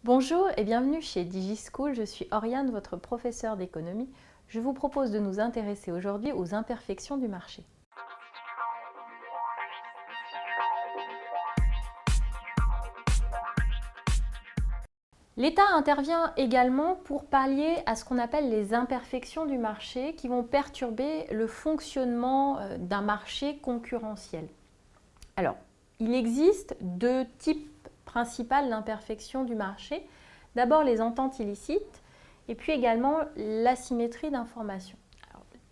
Bonjour et bienvenue chez DigiSchool, je suis Oriane, votre professeure d'économie. Je vous propose de nous intéresser aujourd'hui aux imperfections du marché. L'État intervient également pour pallier à ce qu'on appelle les imperfections du marché qui vont perturber le fonctionnement d'un marché concurrentiel. Alors, il existe deux types principaux d'imperfections du marché. D'abord les ententes illicites et puis également l'asymétrie d'information.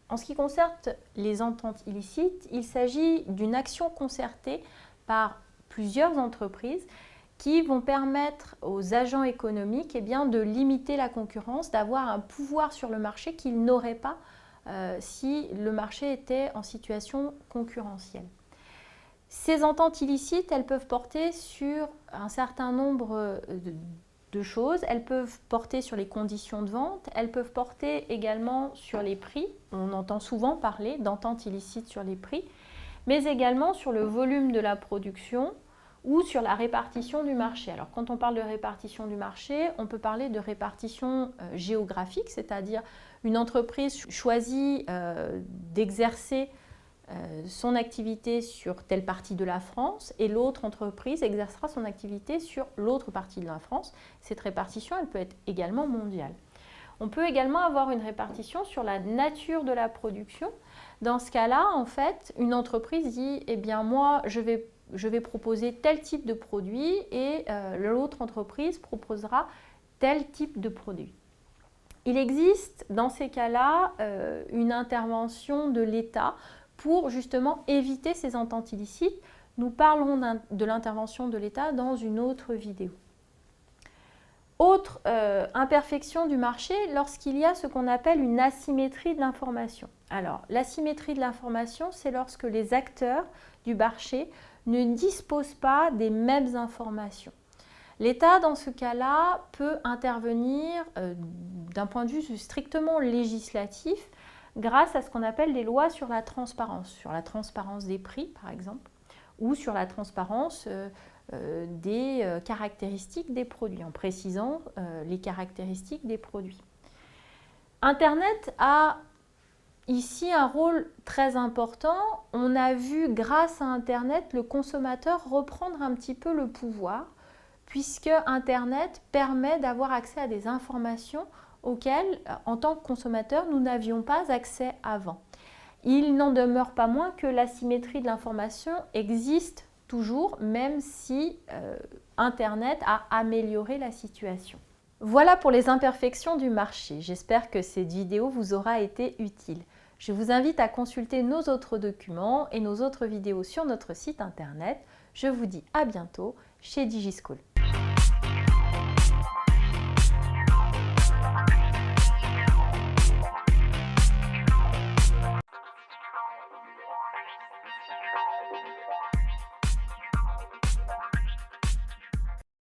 En ce qui concerne les ententes illicites, il s'agit d'une action concertée par plusieurs entreprises qui vont permettre aux agents économiques de limiter la concurrence, d'avoir un pouvoir sur le marché qu'ils n'auraient pas si le marché était en situation concurrentielle. Ces ententes illicites, elles peuvent porter sur un certain nombre de choses. Elles peuvent porter sur les conditions de vente, elles peuvent porter également sur les prix. On entend souvent parler d'ententes illicites sur les prix, mais également sur le volume de la production ou sur la répartition du marché. Alors quand on parle de répartition du marché, on peut parler de répartition géographique, c'est-à-dire une entreprise choisit d'exercer son activité sur telle partie de la France et l'autre entreprise exercera son activité sur l'autre partie de la France. Cette répartition, elle peut être également mondiale. On peut également avoir une répartition sur la nature de la production. Dans ce cas-là, en fait, une entreprise dit, eh bien moi, je vais proposer tel type de produit et l'autre entreprise proposera tel type de produit. Il existe dans ces cas-là une intervention de l'État pour justement éviter ces ententes illicites. Nous parlerons de l'intervention de l'État dans une autre vidéo. Autre imperfection du marché, lorsqu'il y a ce qu'on appelle une asymétrie de l'information. Alors, l'asymétrie de l'information, c'est lorsque les acteurs du marché ne disposent pas des mêmes informations. L'État, dans ce cas-là, peut intervenir d'un point de vue strictement législatif grâce à ce qu'on appelle des lois sur la transparence des prix, par exemple, ou sur la transparence des caractéristiques des produits, en précisant les caractéristiques des produits. Internet a ici un rôle très important. On a vu, grâce à Internet, le consommateur reprendre un petit peu le pouvoir, puisque Internet permet d'avoir accès à des informations auxquelles, en tant que consommateur, nous n'avions pas accès avant. Il n'en demeure pas moins que l'asymétrie de l'information existe toujours, même si Internet a amélioré la situation. Voilà pour les imperfections du marché. J'espère que cette vidéo vous aura été utile. Je vous invite à consulter nos autres documents et nos autres vidéos sur notre site internet. Je vous dis à bientôt chez DigiSchool.